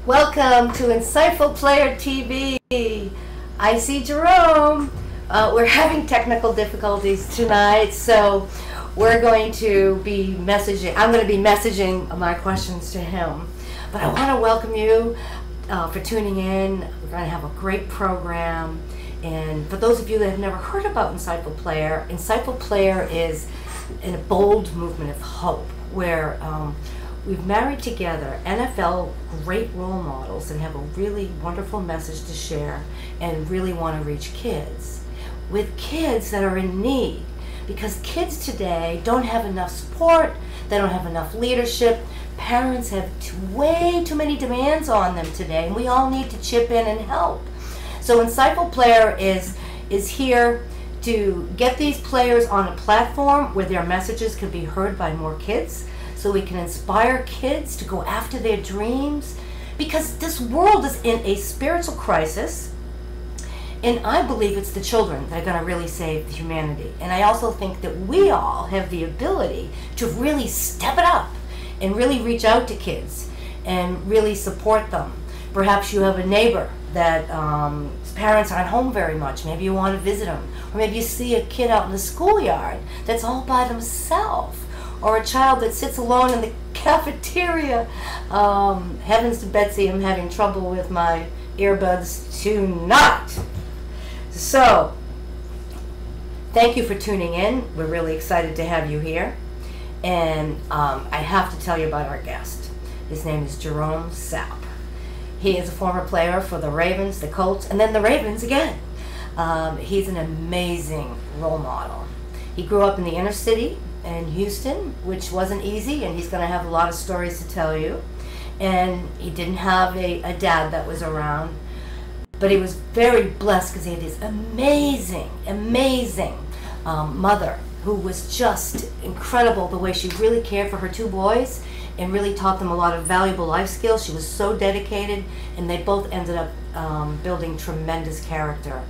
Welcome to Insightful Player TV. I see Jerome. We're having technical difficulties tonight, so we're going to be messaging. I'm going to be messaging my questions to him. But I want to welcome you for tuning in. We're going to have a great program. And for those of you that have never heard about Insightful Player is a bold movement of hope where we've married together NFL great role models and have a really wonderful message to share and really want to reach kids with kids that are in need, because kids today don't have enough support, they don't have enough leadership. Parents have way too many demands on them today, and we all need to chip in and help. So Insightful Player is here to get these players on a platform where their messages can be heard by more kids, so we can inspire kids to go after their dreams, because this world is in a spiritual crisis, and I believe it's the children that are going to really save humanity. And I also think that we all have the ability to really step it up and really reach out to kids and really support them. Perhaps you have a neighbor that parents aren't home very much. Maybe you want to visit them. Or maybe you see a kid out in the schoolyard that's all by themselves. Or a child that sits alone in the cafeteria. Heavens to Betsy, I'm having trouble with my earbuds tonight. So, thank you for tuning in. We're really excited to have you here. And I have to tell you about our guest. His name is Gerome Sapp. He is a former player for the Ravens, the Colts, and then the Ravens again. He's an amazing role model. He grew up in the inner city in Houston, which wasn't easy, and he's going to have a lot of stories to tell you. And he didn't have a dad that was around, but he was very blessed because he had this amazing mother who was just incredible, the way she really cared for her two boys and really taught them a lot of valuable life skills. She was so dedicated, and they both ended up building tremendous character.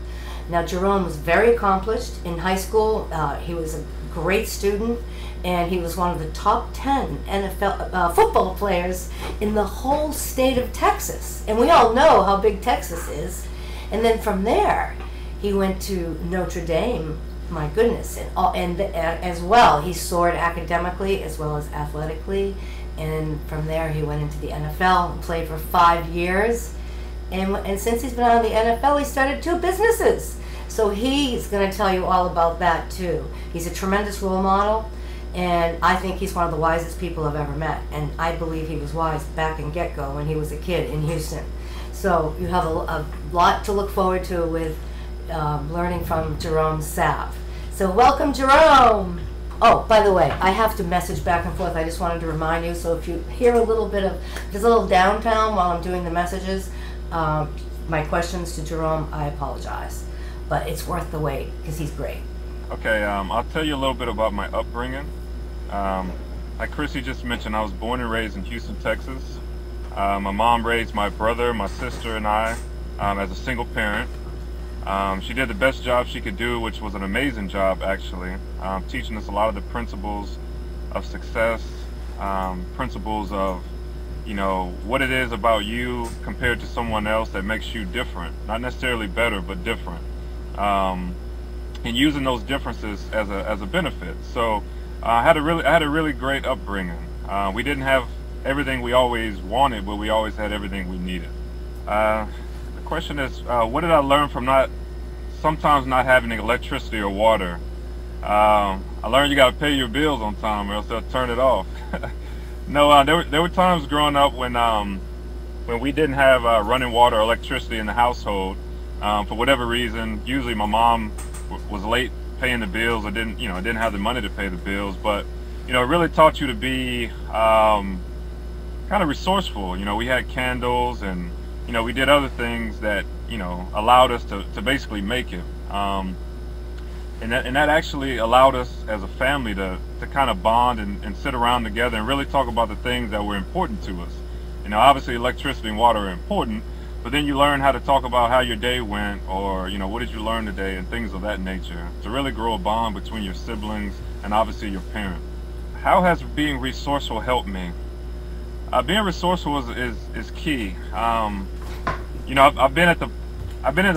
Now, Jerome was very accomplished. In high school, he was a great student, and he was one of the top 10 NFL football players in the whole state of Texas. And we all know how big Texas is. And then from there, he went to Notre Dame. My goodness, and as well, he soared academically as well as athletically. And from there, he went into the NFL and played for 5 years. And since he's been out of the NFL, he started 2 businesses. So he's going to tell you all about that too. He's a tremendous role model, and I think he's one of the wisest people I've ever met. And I believe he was wise back in get-go when he was a kid in Houston. So you have a lot to look forward to with learning from Gerome Sapp. So welcome, Jerome. Oh, by the way, I have to message back and forth. I just wanted to remind you, so if you hear a little bit of, there's a little downtown while I'm doing the messages, my questions to Jerome, I apologize. But it's worth the wait, because he's great. Okay, I'll tell you a little bit about my upbringing. Like Chrissy just mentioned, I was born and raised in Houston, Texas. My mom raised my brother, my sister, and I as a single parent. She did the best job she could do, which was an amazing job, actually, teaching us a lot of the principles of success, principles of, you know, what it is about you compared to someone else that makes you different. Not necessarily better, but different. And using those differences as a benefit. So I had a really great upbringing. We didn't have everything we always wanted, but we always had everything we needed. The question is, what did I learn from sometimes not having electricity or water? I learned you got to pay your bills on time, or else they'll turn it off. No, there were times growing up when we didn't have running water or electricity in the household. For whatever reason, usually my mom was late paying the bills, or didn't have the money to pay the bills. But it really taught you to be kind of resourceful. We had candles, and we did other things that allowed us to basically make it. And that actually allowed us as a family to kind of bond and sit around together and really talk about the things that were important to us. Obviously electricity and water are important, but then you learn how to talk about how your day went, or what did you learn today, and things of that nature, to really grow a bond between your siblings and obviously your parent. How has being resourceful helped me? Being resourceful is key. You know, I've been at the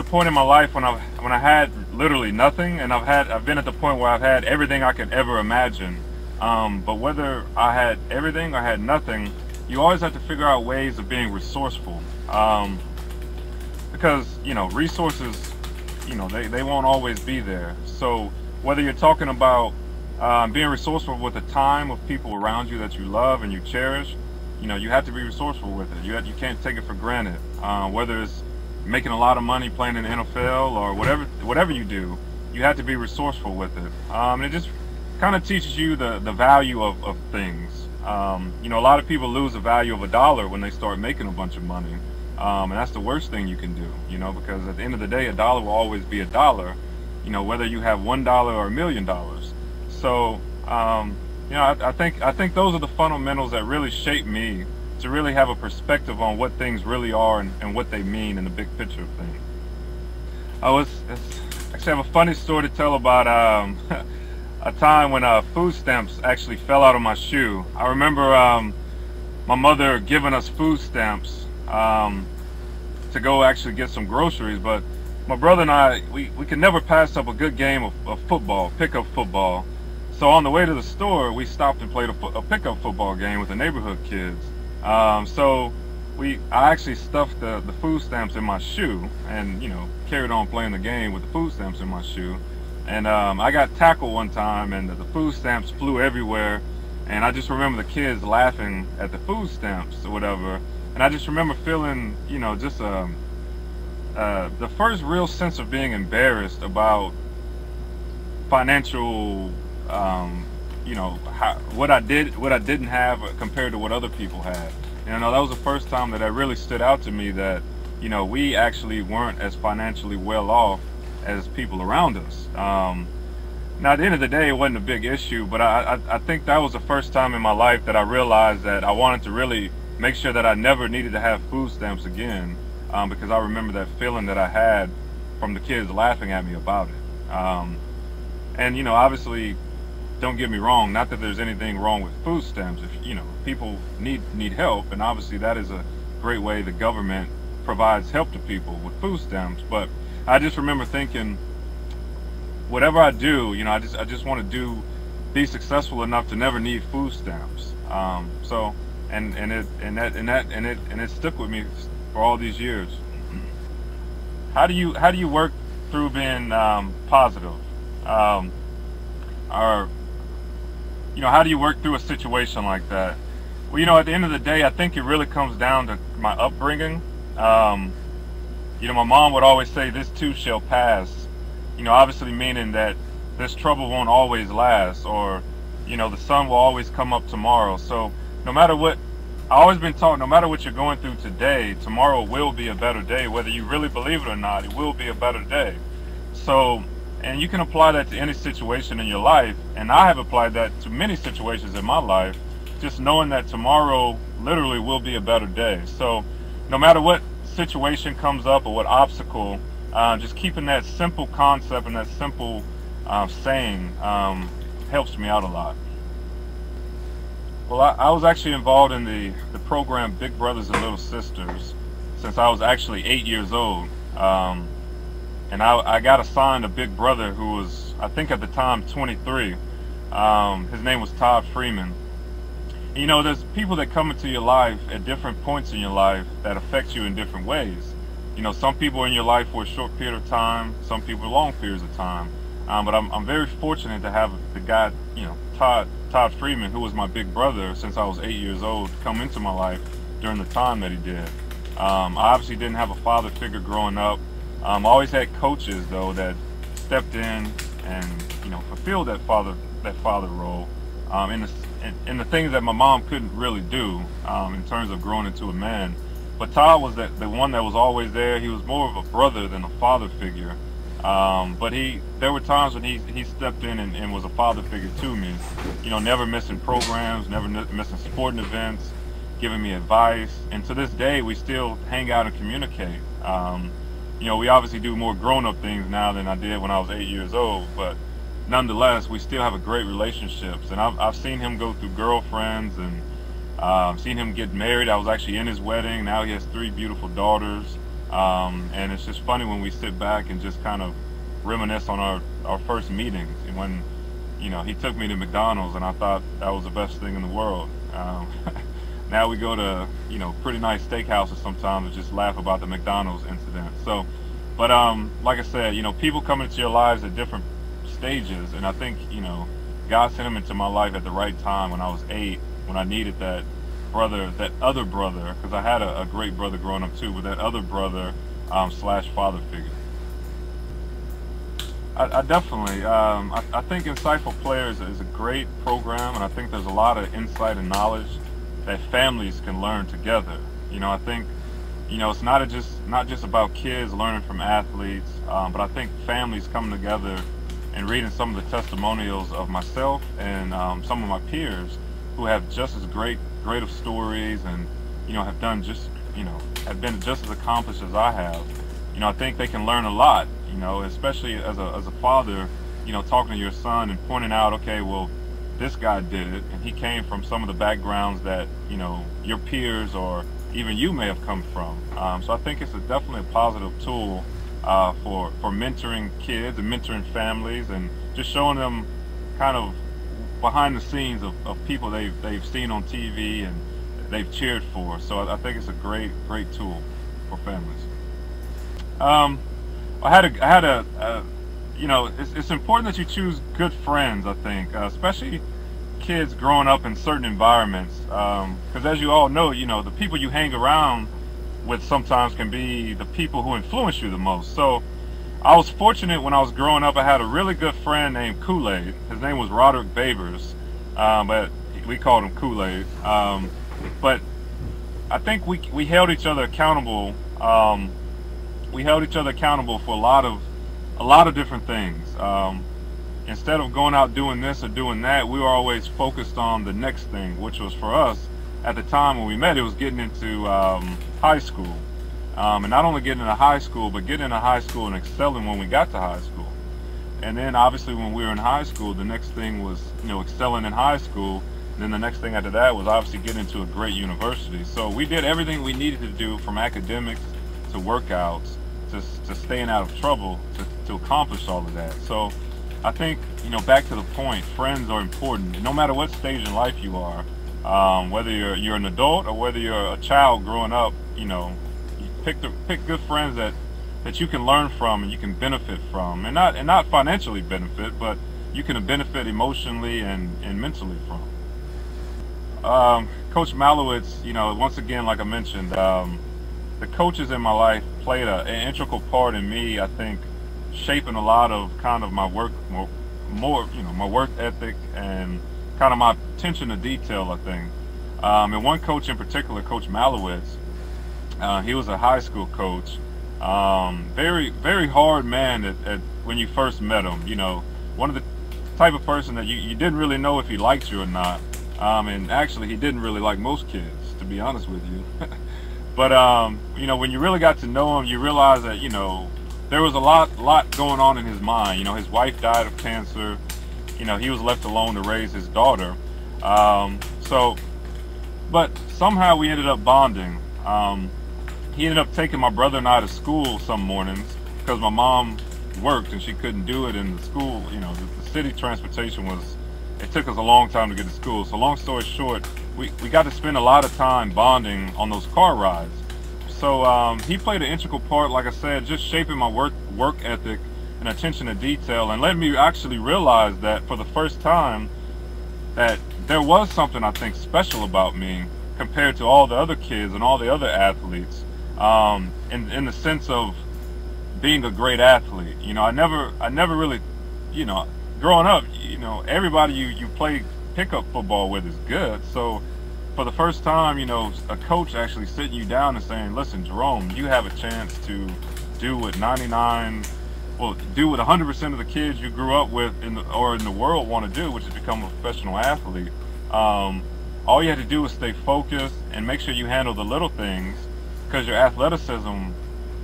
point in my life when I had literally nothing, and I've been at the point where I've had everything I could ever imagine. But whether I had everything or had nothing, you always have to figure out ways of being resourceful. Because, you know, resources, you know, they won't always be there. So whether you're talking about being resourceful with the time of people around you that you love and you cherish, you know, you have to be resourceful with it. You can't take it for granted. Whether it's making a lot of money playing in the NFL or whatever you do, you have to be resourceful with it. And it just kind of teaches you the value of things. You know, a lot of people lose the value of $1 when they start making a bunch of money. And that's the worst thing you can do, you know, because at the end of the day, $1 will always be $1, you know, whether you have $1 or $1 million. So, you know, I think those are the fundamentals that really shape me to really have a perspective on what things really are and what they mean in the big picture of things. Actually have a funny story to tell about a time when food stamps actually fell out of my shoe. I remember my mother giving us food stamps to go actually get some groceries, but my brother and I, we could never pass up a good game of football, pickup football. So on the way to the store, we stopped and played a pickup football game with the neighborhood kids. So I actually stuffed the food stamps in my shoe and, you know, carried on playing the game with the food stamps in my shoe. And I got tackled one time and the food stamps flew everywhere. And I just remember the kids laughing at the food stamps or whatever. And I just remember feeling, you know, just the first real sense of being embarrassed about financial, you know, what I didn't have compared to what other people had. You know, that was the first time that really stood out to me that, you know, we actually weren't as financially well off as people around us. Now, at the end of the day, it wasn't a big issue, but I think that was the first time in my life that I realized that I wanted to really make sure that I never needed to have food stamps again, because I remember that feeling that I had from the kids laughing at me about it. And, you know, obviously, don't get me wrong, not that there's anything wrong with food stamps. If, you know, people need help, and obviously that is a great way the government provides help to people with food stamps. But I just remember thinking, whatever I do, you know, I just want to be successful enough to never need food stamps. So it stuck with me for all these years. How do you work through being positive? Or, you know, how do you work through a situation like that? Well, you know, at the end of the day, I think it really comes down to my upbringing. You know, my mom would always say, "This too shall pass." You know, obviously meaning that this trouble won't always last, or, you know, the sun will always come up tomorrow. So no matter what, I've always been taught, no matter what you're going through today, tomorrow will be a better day. Whether you really believe it or not, it will be a better day. So, and you can apply that to any situation in your life, and I have applied that to many situations in my life, just knowing that tomorrow literally will be a better day. So no matter what situation comes up or what obstacle, just keeping that simple concept and that simple saying helps me out a lot. Well, I was actually involved in the program Big Brothers and Little Sisters since I was actually 8 years old. And I got assigned a big brother who was, I think at the time, 23. His name was Todd Freeman. And, you know, there's people that come into your life at different points in your life that affect you in different ways. You know, some people in your life for a short period of time, some people long periods of time. But I'm very fortunate to have the guy, you know, Todd Freeman, who was my big brother since I was 8 years old, come into my life during the time that he did. I obviously didn't have a father figure growing up. I always had coaches though that stepped in and, you know, fulfilled that father role in the things that my mom couldn't really do in terms of growing into a man. But Todd was the one that was always there. He was more of a brother than a father figure. But there were times when he stepped in and was a father figure to me. You know, never missing programs, never missing sporting events, giving me advice. And to this day, we still hang out and communicate. You know, we obviously do more grown-up things now than I did when I was 8 years old, but nonetheless, we still have a great relationships. And I've seen him go through girlfriends and, Seen him get married. I was actually in his wedding. Now he has 3 beautiful daughters. And it's just funny when we sit back and just kind of reminisce on our first meetings, and when, you know, he took me to McDonald's and I thought that was the best thing in the world. Now we go to, you know, pretty nice steakhouses sometimes and just laugh about the McDonald's incident. So, but like I said, you know, people come into your lives at different stages, and I think, you know, God sent him into my life at the right time when I was 8, when I needed that brother, that other brother, because I had a great brother growing up too, but that other brother slash father figure. I definitely, I think Insightful Players is a great program, and I think there's a lot of insight and knowledge that families can learn together. You know, I think, you know, it's not just about kids learning from athletes, but I think families coming together and reading some of the testimonials of myself and some of my peers who have just as great of stories, and, you know, have done just, you know, have been just as accomplished as I have. You know, I think they can learn a lot, you know, especially as a father, you know, talking to your son and pointing out, okay, well, this guy did it, and he came from some of the backgrounds that, you know, your peers or even you may have come from. So I think it's definitely a positive tool for mentoring kids and mentoring families, and just showing them kind of behind the scenes of people they've seen on TV and they've cheered for. So I think it's a great tool for families. I had a you know, it's important that you choose good friends, I think, especially kids growing up in certain environments, because as you all know, you know, the people you hang around with sometimes can be the people who influence you the most. So I was fortunate when I was growing up. I had a really good friend named Kool-Aid. His name was Roderick Babers, but we called him Kool-Aid. But I think we held each other accountable. We held each other accountable for a lot of different things. Instead of going out doing this or doing that, we were always focused on the next thing, which was, for us at the time when we met, it was getting into high school. And not only getting into high school, but getting into high school and excelling when we got to high school. And then obviously when we were in high school, the next thing was, you know, excelling in high school. And then the next thing after that was obviously getting into a great university. So we did everything we needed to do, from academics to workouts to staying out of trouble, to accomplish all of that. So I think, you know, back to the point, friends are important. No matter what stage in life you are, whether you're an adult or whether you're a child growing up, you know, pick good friends that you can learn from and you can benefit from, and not financially benefit, but you can benefit emotionally and mentally from. Coach Malowitz, you know, once again, like I mentioned, the coaches in my life played an integral part in me, I think, shaping a lot of kind of my work, more you know, my work ethic and kind of my attention to detail, I think. And one coach in particular, Coach Malowitz, he was a high school coach. Very hard man at when you first met him. You know, one of the type of person that you didn't really know if he liked you or not. And actually, he didn't really like most kids, to be honest with you. But you know, when you really got to know him, you realize that, you know, there was a lot going on in his mind. You know, his wife died of cancer. You know, he was left alone to raise his daughter. But somehow we ended up bonding. He ended up taking my brother and I to school some mornings because my mom worked and she couldn't do it in the school. You know, the city transportation it took us a long time to get to school. So long story short, we got to spend a lot of time bonding on those car rides. So he played an integral part, like I said, just shaping my work ethic and attention to detail, and let me actually realize that for the first time that there was something, I think, special about me compared to all the other kids and all the other athletes, in the sense of being a great athlete. You know, I never really, you know, growing up, you know, everybody you play pickup football with is good. So for the first time, you know, a coach actually sitting you down and saying, listen, Jerome, you have a chance to do what 100% of the kids you grew up with in the world want to do, which is become a professional athlete. All you have to do is stay focused and make sure you handle the little things, because your athleticism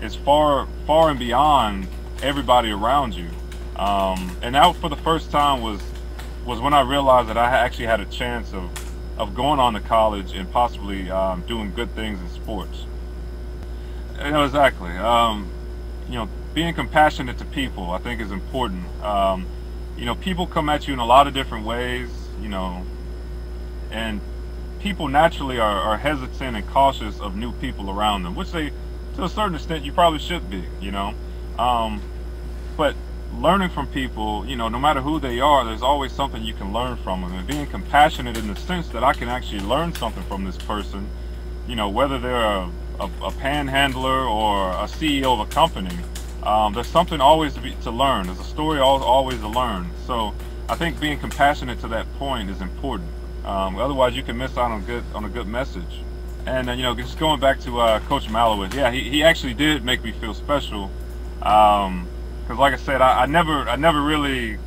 is far and beyond everybody around you. And that, for the first time, was when I realized that I actually had a chance of of going on to college and possibly doing good things in sports. You know, exactly. You know, being compassionate to people, I think, is important. You know, people come at you in a lot of different ways, you know, and people naturally are hesitant and cautious of new people around them, which they, to a certain extent, you probably should be, you know. But learning from people, you know, no matter who they are, there's always something you can learn from them. And being compassionate in the sense that I can actually learn something from this person, you know, whether they're a panhandler or a CEO of a company, there's something always to learn. There's a story always to learn. So I think being compassionate to that point is important. Otherwise, you can miss out on a good message. And you know, just going back to Coach Malowitz, yeah, he actually did make me feel special. Because like I said, I never really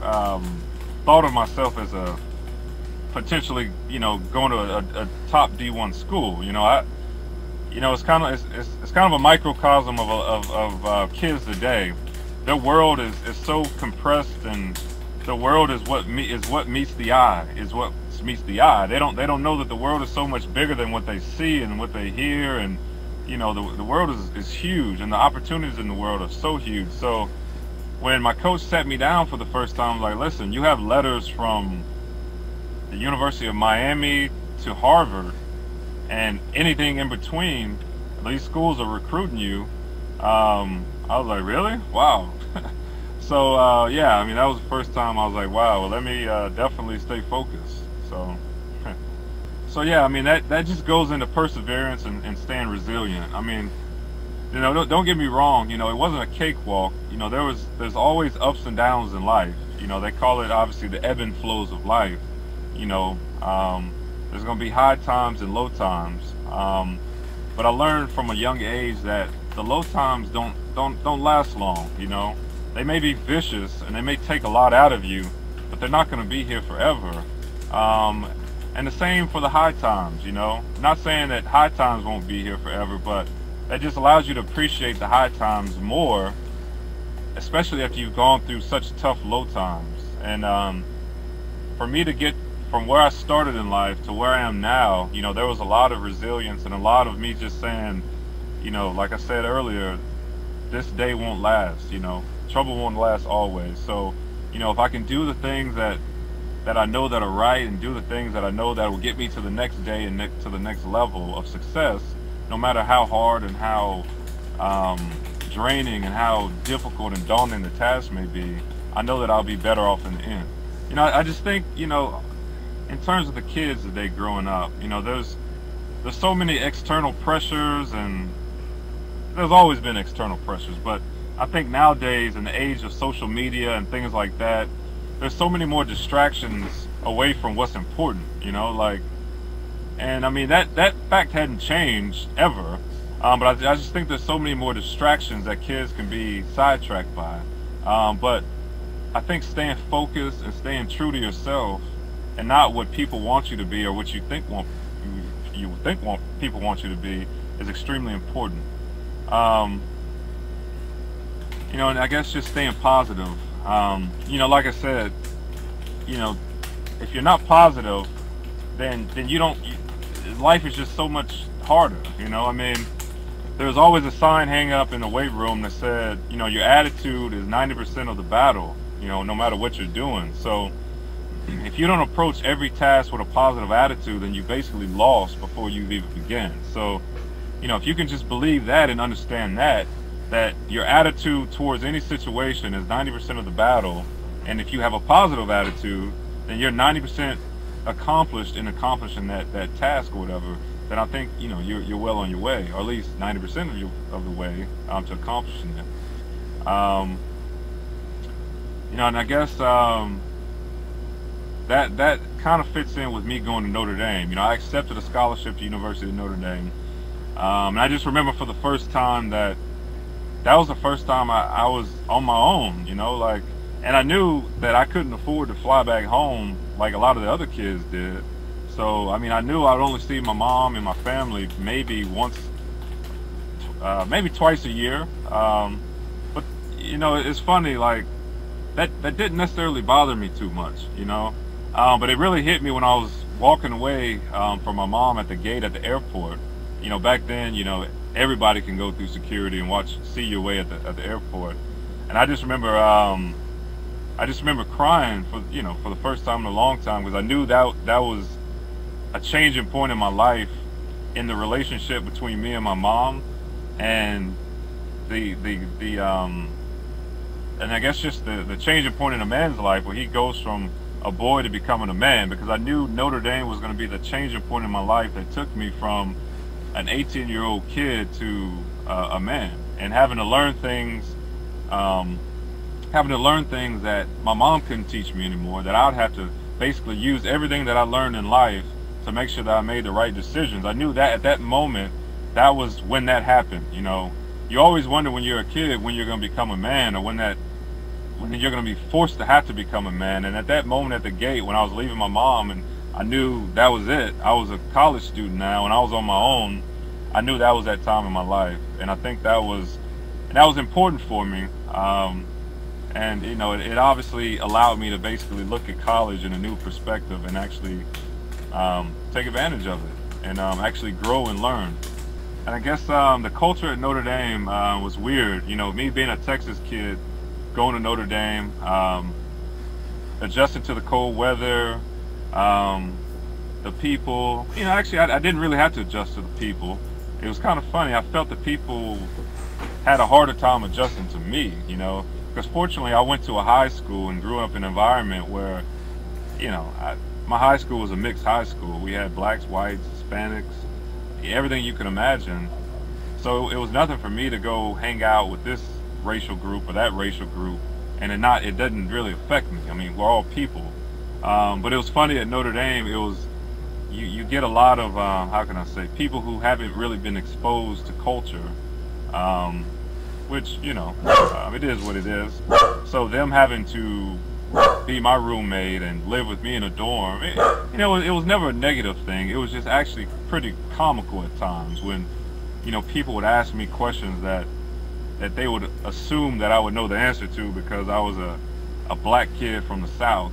thought of myself as a potentially, you know, going to a top D1 school. You know, it's kind of a microcosm of kids today. Their world is so compressed, and the world is what meets the eye. They don't know that the world is so much bigger than what they see and what they hear, and you know, the world is huge, and the opportunities in the world are so huge. So when my coach sat me down for the first time, like, listen, you have letters from the University of Miami to Harvard and anything in between, these schools are recruiting you. I was like, really? Wow. So yeah, I mean, that was the first time I was like, wow, well, let me definitely stay focused. So yeah, I mean, that just goes into perseverance and staying resilient. I mean, you know, don't get me wrong, you know, it wasn't a cakewalk. You know, there's always ups and downs in life. You know, they call it obviously the ebb and flows of life. You know, there's gonna be high times and low times. But I learned from a young age that the low times don't last long. You know, they may be vicious and they may take a lot out of you, but they're not gonna be here forever. And the same for the high times, you know. Not saying that high times won't be here forever, but that just allows you to appreciate the high times more, especially after you've gone through such tough low times. And for me to get from where I started in life to where I am now, you know, there was a lot of resilience and a lot of me just saying, you know, like I said earlier, this day won't last, you know. Trouble won't last always. So, you know, if I can do the things that I know that are right and do the things that I know that will get me to the next day and to the next level of success, no matter how hard and how draining and how difficult and daunting the task may be, I know that I'll be better off in the end. You know, I just think, you know, in terms of the kids today growing up, you know, there's so many external pressures, and there's always been external pressures, but I think nowadays in the age of social media and things like that, there's so many more distractions away from what's important, you know, like, and I mean, that fact hadn't changed ever, but I just think there's so many more distractions that kids can be sidetracked by. But I think staying focused and staying true to yourself and not what people want you to be or what you think people want you to be is extremely important. You know, and I guess just staying positive. You know, like I said, you know, if you're not positive, then life is just so much harder, you know. I mean, there's always a sign hang up in the weight room that said, you know, your attitude is 90% of the battle, you know, no matter what you're doing. So if you don't approach every task with a positive attitude, then you basically lost before you even begin. So, you know, if you can just believe that and understand that your attitude towards any situation is 90% of the battle, and if you have a positive attitude, then you're 90% accomplished in accomplishing that task or whatever, then I think, you know, you're well on your way, or at least 90% of the way to accomplishing it. You know, and I guess that kind of fits in with me going to Notre Dame. You know, I accepted a scholarship to University of Notre Dame, and I just remember for the first time that was the first time I was on my own, you know, like, and I knew that I couldn't afford to fly back home like a lot of the other kids did. So, I mean, I knew I'd only see my mom and my family maybe maybe twice a year. But, you know, it's funny, like, that didn't necessarily bother me too much, you know. But it really hit me when I was walking away from my mom at the gate at the airport. Back then, everybody can go through security and see your way at the airport. And I just remember crying for the first time in a long time, because I knew that was a changing point in my life, in the relationship between me and my mom, and and I guess just the changing point in a man's life, where he goes from a boy to becoming a man, because I knew Notre Dame was going to be the changing point in my life that took me from an 18-year-old kid to a man, and having to learn things that my mom couldn't teach me anymore, that I'd have to basically use everything that I learned in life to make sure that I made the right decisions. I knew that at that moment, that was when that happened. You always wonder when you're a kid when you're going to become a man, or when you're going to be forced to have to become a man. And at that moment at the gate, when I was leaving my mom, and I knew that was it, I was a college student now, and I was on my own, I knew that was that time in my life. And I think that was important for me. And it obviously allowed me to basically look at college in a new perspective, and actually take advantage of it, and actually grow and learn. And I guess the culture at Notre Dame was weird. Me being a Texas kid, going to Notre Dame, adjusting to the cold weather, the people. Actually, I didn't really have to adjust to the people. It was kind of funny. I felt the people had a harder time adjusting to me, because fortunately I went to a high school and grew up in an environment where, my high school was a mixed high school. We had blacks, whites, Hispanics, everything you can imagine. So it was nothing for me to go hang out with this racial group or that racial group, and it didn't really affect me. I mean, we're all people. But it was funny at Notre Dame. It was you get a lot of how can I say, people who haven't really been exposed to culture, which it is what it is. So them having to be my roommate and live with me in a dorm, it was never a negative thing. It was just actually pretty comical at times when people would ask me questions that they would assume that I would know the answer to, because I was a black kid from the South,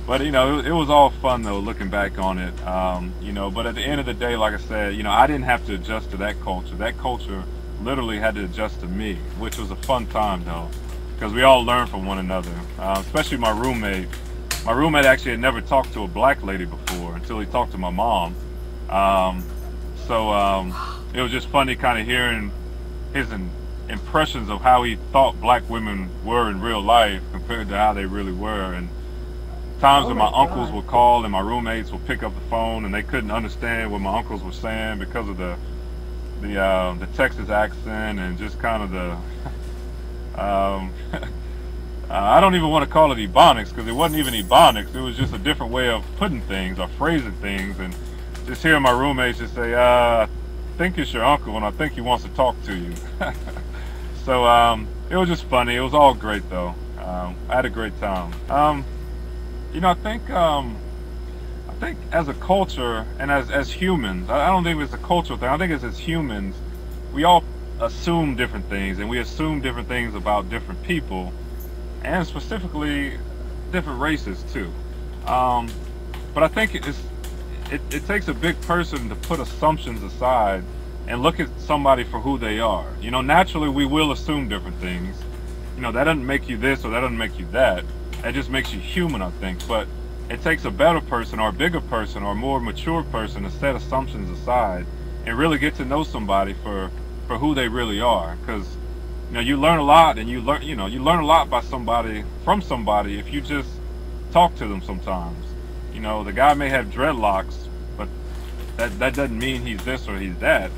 But it was all fun though, looking back on it. But at the end of the day, like I said, I didn't have to adjust to that culture. That culture literally had to adjust to me, which was a fun time though, because we all learned from one another. Especially my roommate. My roommate actually had never talked to a black lady before until he talked to my mom. It was just funny kind of hearing his impressions of how he thought black women were in real life compared to how they really were. And times when my uncles would call and my roommates would pick up the phone and they couldn't understand what my uncles were saying because of the Texas accent, and just kind of the I don't even want to call it ebonics, because it wasn't even ebonics. It was just a different way of putting things or phrasing things. And just hearing my roommates just say, I think it's your uncle and I think he wants to talk to you. So it was just funny. It was all great though. I had a great time. I think as a culture and as humans, I don't think it's a cultural thing. I think it's as humans, we all assume different things, and we assume different things about different people, and specifically different races too. But I think it takes a big person to put assumptions aside and look at somebody for who they are. Naturally we will assume different things. That doesn't make you this or that doesn't make you that. That just makes you human, I think. But it takes a better person or a bigger person or a more mature person to set assumptions aside and really get to know somebody for who they really are. Because you learn a lot, and you learn a lot from somebody if you just talk to them sometimes. The guy may have dreadlocks, but that doesn't mean he's this or he's that.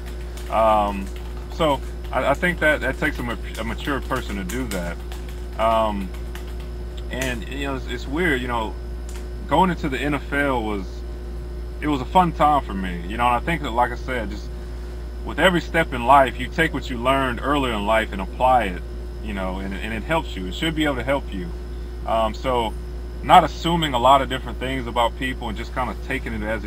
So I think that takes a mature person to do that. And it's weird, going into the NFL was a fun time for me, and I think that, like I said, just with every step in life, you take what you learned earlier in life and apply it, and it helps you. It should be able to help you. So not assuming a lot of different things about people and just kind of taking it as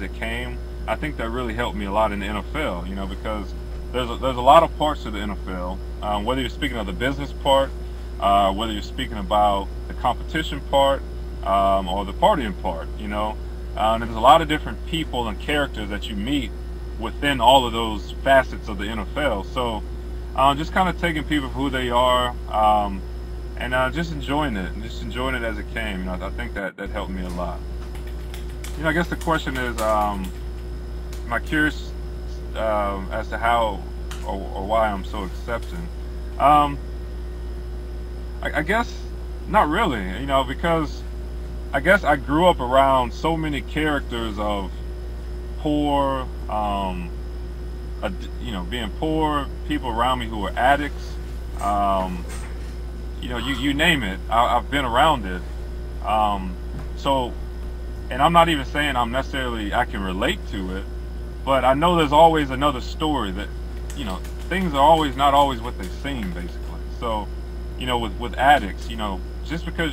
it came, I think that really helped me a lot in the NFL, because there's a lot of parts to the NFL, whether you're speaking of the business part, whether you're speaking about the competition part, or the partying part, you know. And there's a lot of different people and characters that you meet within all of those facets of the NFL. So just kind of taking people for who they are, and just enjoying it, as it came. You know, I think that helped me a lot. You know, I guess the question is, am I curious as to how or why I'm so accepting? I guess not really, you know, because I guess I grew up around so many characters of poor, you know, being poor, people around me who were addicts, you know, you name it, I've been around it. So, and I'm not even saying I can relate to it, but I know there's always another story that, you know, things are not always what they seem, basically. So, you know, with addicts, you know, just because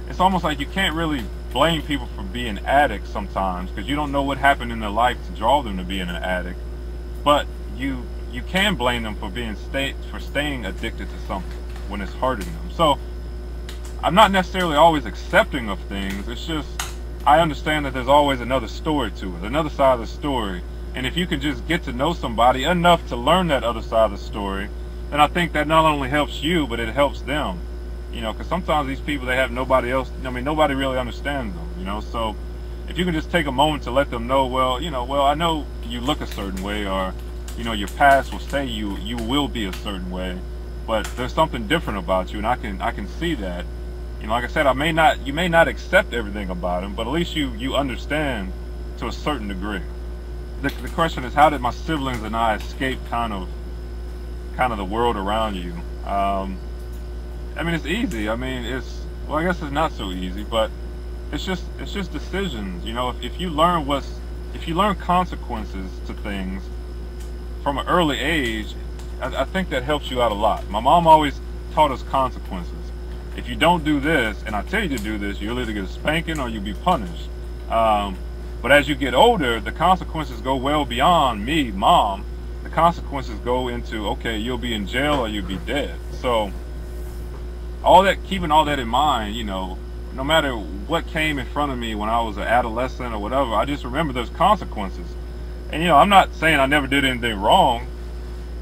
it's almost like you can't really blame people for being addicts sometimes, because you don't know what happened in their life to draw them to being an addict. But you can blame them for staying addicted to something when it's hurting them. So I'm not necessarily always accepting of things. It's just I understand that there's always another story to it, another side of the story. And if you can just get to know somebody enough to learn that other side of the story, then I think that not only helps you, but it helps them. You know, because sometimes these people, they have nobody else. I mean, nobody really understands them, you know. So if you can just take a moment to let them know, well, you know, well, I know you look a certain way, or, you know, your past will say you will be a certain way, but there's something different about you, and I can see that. You know, like I said, you may not accept everything about him, but at least you understand to a certain degree. The question is, how did my siblings and I escape kind of the world around you? I mean, it's easy. I mean, I guess it's not so easy, but it's just decisions. You know, if you learn consequences to things from an early age, I think that helps you out a lot. My mom always taught us consequences. If you don't do this, and I tell you to do this, you'll either get a spanking or you'll be punished. But as you get older, the consequences go well beyond me, mom. The consequences go into, okay, you'll be in jail or you'll be dead. So keeping all that in mind, you know, no matter what came in front of me when I was an adolescent or whatever, I just remember those consequences. And, you know, I'm not saying I never did anything wrong,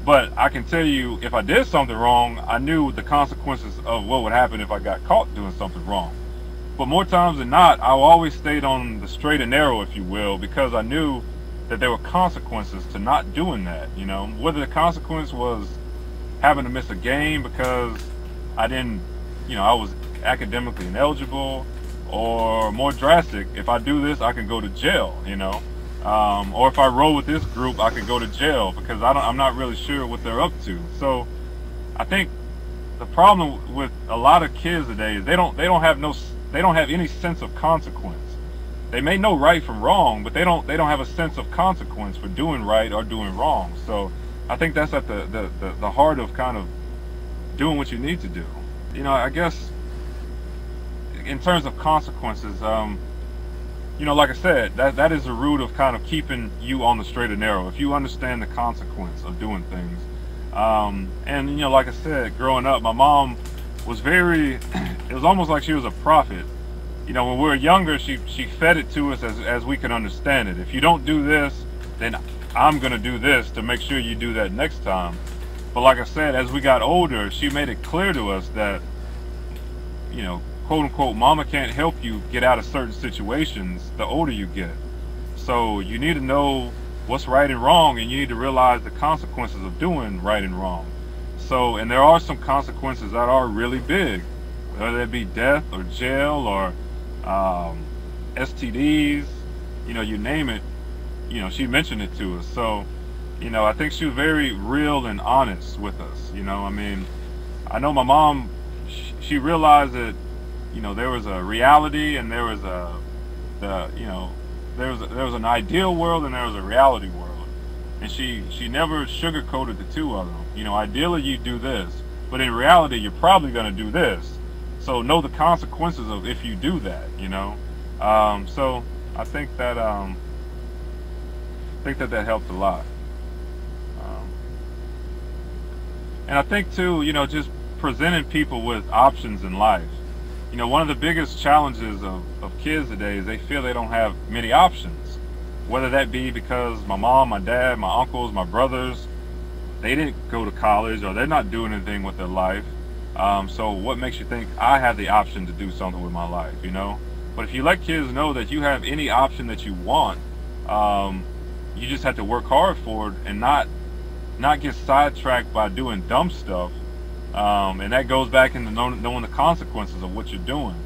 but I can tell you, if I did something wrong, I knew the consequences of what would happen if I got caught doing something wrong. But more times than not, I always stayed on the straight and narrow, if you will, because I knew that there were consequences to not doing that, you know. Whether the consequence was having to miss a game because I didn't, you know, I was academically ineligible, or more drastic, if I do this, I can go to jail, you know. Or if I roll with this group, I could go to jail because I'm not really sure what they're up to. So I think the problem with a lot of kids today is they don't have any sense of consequence. They may know right from wrong, but they don't have a sense of consequence for doing right or doing wrong. So I think that's at the heart of kind of doing what you need to do. You know, I guess in terms of consequences, you know, like I said, that is the root of kind of keeping you on the straight and narrow. If you understand the consequence of doing things, and you know, like I said, growing up, my mom was it was almost like she was a prophet. You know, when we were younger, she fed it to us as we could understand it. If you don't do this, then I'm gonna do this to make sure you do that next time. But like I said, as we got older, she made it clear to us that, you know, quote unquote, mama can't help you get out of certain situations the older you get. So you need to know what's right and wrong, and you need to realize the consequences of doing right and wrong. So, and there are some consequences that are really big, whether it be death or jail or STDs, you know, you name it. You know, she mentioned it to us. So, you know, I think she was very real and honest with us. You know, I mean, I know my mom, she realized that, you know, there was a reality and there was you know, there was an ideal world and there was a reality world, and she never sugarcoated the two of them. You know, ideally you do this, but in reality you're probably going to do this. So know the consequences of if you do that. You know, so I think that that helped a lot, and I think too, you know, just presenting people with options in life. one of the biggest challenges of kids today is they feel they don't have many options, whether that be because my mom, my dad, my uncles, my brothers, they didn't go to college or they're not doing anything with their life. So what makes you think I have the option to do something with my life, But if you let kids know that you have any option that you want, you just have to work hard for it and not get sidetracked by doing dumb stuff. And that goes back into knowing the consequences of what you're doing,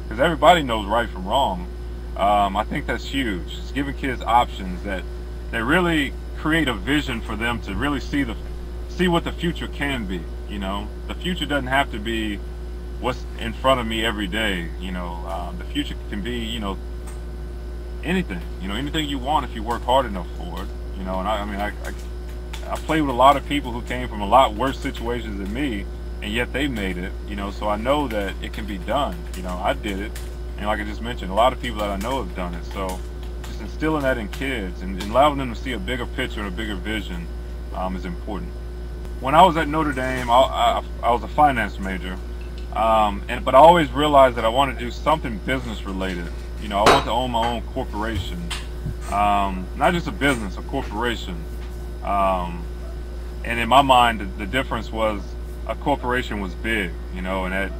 because everybody knows right from wrong. I think that's huge. Just giving kids options that really create a vision for them to really see what the future can be. The future doesn't have to be what's in front of me every day. The future can be, anything. Anything you want if you work hard enough for it. And I play with a lot of people who came from a lot worse situations than me, and yet they made it. So I know that it can be done. I did it, and like I just mentioned, a lot of people that I know have done it. So just instilling that in kids and allowing them to see a bigger picture and a bigger vision is important. When I was at Notre Dame, I was a finance major, but I always realized that I wanted to do something business related. I want to own my own corporation, not just a business, a corporation. And in my mind, the difference was a corporation was big, and that,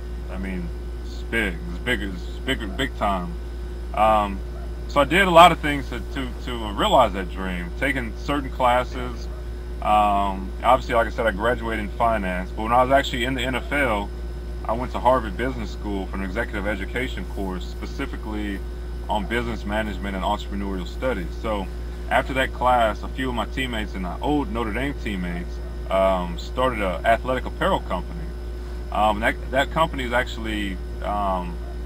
it's big. It's big time. So I did a lot of things to realize that dream, taking certain classes. Obviously, like I said, I graduated in finance, but when I was actually in the NFL, I went to Harvard Business School for an executive education course, specifically on business management and entrepreneurial studies. So after that class, a few of my teammates and old Notre Dame teammates started an athletic apparel company. That company is actually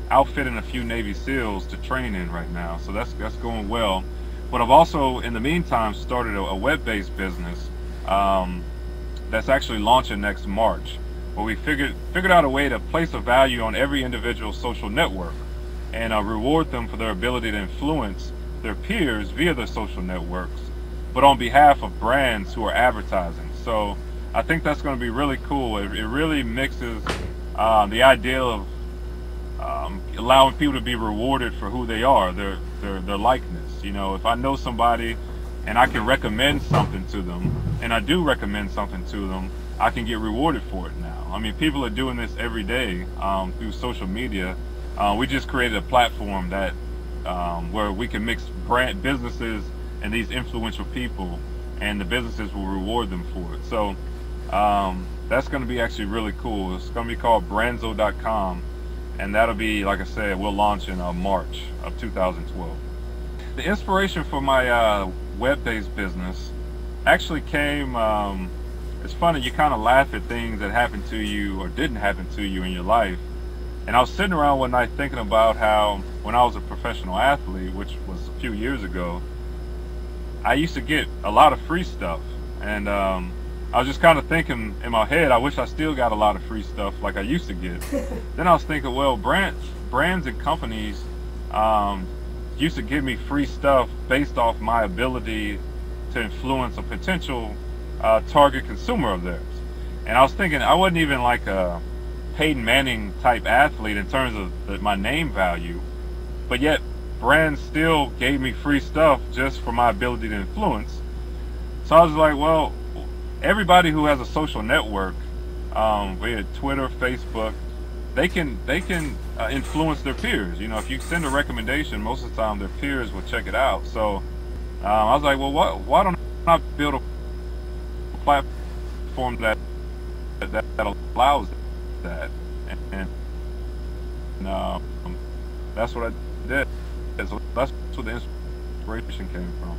outfitting a few Navy SEALs to train in right now, so that's going well. But I've also, in the meantime, started a web-based business that's actually launching next March, where we figured out a way to place a value on every individual social network and reward them for their ability to influence their peers via their social networks, but on behalf of brands who are advertising. So I think that's going to be really cool. It really mixes the idea of allowing people to be rewarded for who they are, their likeness. If I know somebody and I can recommend something to them, and I do recommend something to them, I can get rewarded for it now. People are doing this every day through social media. We just created a platform that where we can mix brand businesses and these influential people, and the businesses will reward them for it. So that's going to be actually really cool. It's going to be called Branzo.com, and that'll be, like I said, we'll launch in March of 2012. The inspiration for my web-based business actually came, it's funny, you kind of laugh at things that happened to you or didn't happen to you in your life. And I was sitting around one night thinking about how when I was a professional athlete, which was a few years ago, I used to get a lot of free stuff. And I was just kind of thinking in my head, I wish I still got a lot of free stuff like I used to get. Then I was thinking, well, brands and companies used to give me free stuff based off my ability to influence a potential target consumer of theirs. And I was thinking I wasn't even like a Peyton Manning type athlete in terms of my name value, but yet brands still gave me free stuff just for my ability to influence. So I was like, well, everybody who has a social network, via Twitter, Facebook, they can influence their peers. If you send a recommendation, most of the time their peers will check it out. So I was like, well, why don't I build a platform that allows that, and that's what I did. So that's where the inspiration came from.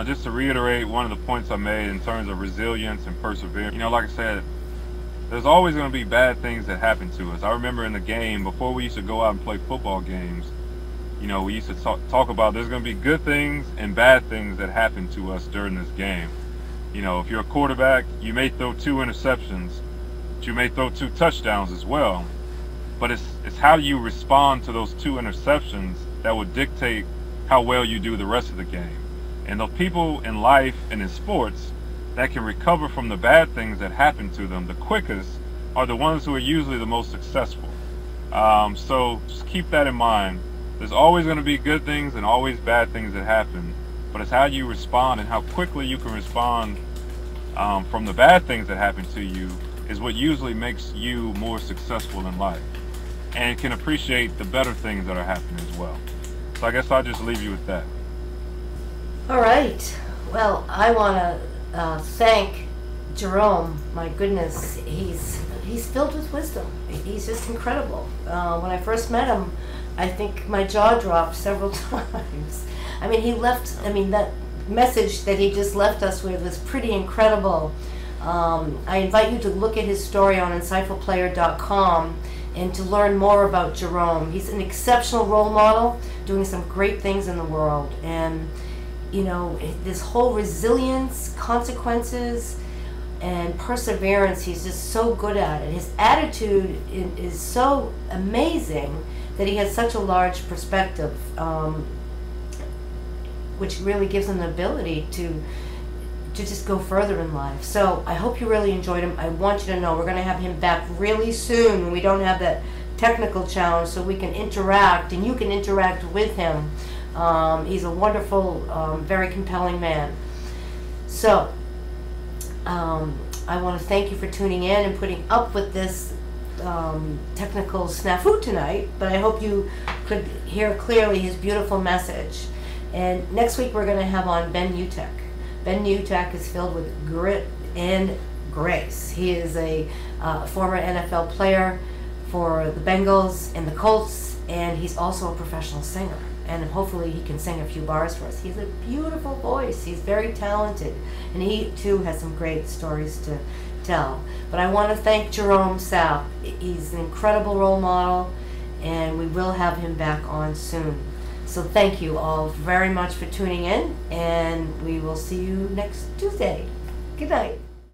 Just to reiterate one of the points I made in terms of resilience and perseverance. Like I said, there's always going to be bad things that happen to us. I remember in the game, before we used to go out and play football games, we used to talk about there's going to be good things and bad things that happen to us during this game. If you're a quarterback, you may throw 2 interceptions, but you may throw 2 touchdowns as well. But it's how you respond to those 2 interceptions that will dictate how well you do the rest of the game. And the people in life and in sports that can recover from the bad things that happen to them the quickest are the ones who are usually the most successful. So just keep that in mind. There's always going to be good things and always bad things that happen, but it's how you respond and how quickly you can respond from the bad things that happen to you is what usually makes you more successful in life and can appreciate the better things that are happening as well. So I guess I'll just leave you with that. All right. Well, I want to thank Gerome. My goodness, he's filled with wisdom. He's just incredible. When I first met him, I think my jaw dropped several times. I mean, that message that he just left us with was pretty incredible. I invite you to look at his story on insightfulplayer.com and to learn more about Gerome. He's an exceptional role model, doing some great things in the world. And, you know, this whole resilience, consequences, and perseverance, he's just so good at it. His attitude is so amazing that he has such a large perspective, which really gives him the ability to just go further in life. So I hope you really enjoyed him. I want you to know we're going to have him back really soon when we don't have that technical challenge, so we can interact and you can interact with him. He's a wonderful, very compelling man. So I want to thank you for tuning in and putting up with this technical snafu tonight, but I hope you could hear clearly his beautiful message. And next week we're going to have on Ben Utek. Ben Utek is filled with grit and grace. He is a former NFL player for the Bengals and the Colts, and he's also a professional singer. And hopefully he can sing a few bars for us. He's a beautiful voice. He's very talented. And he, too, has some great stories to tell. But I want to thank Gerome Sapp. He's an incredible role model, and we will have him back on soon. So thank you all very much for tuning in, and we will see you next Tuesday. Good night.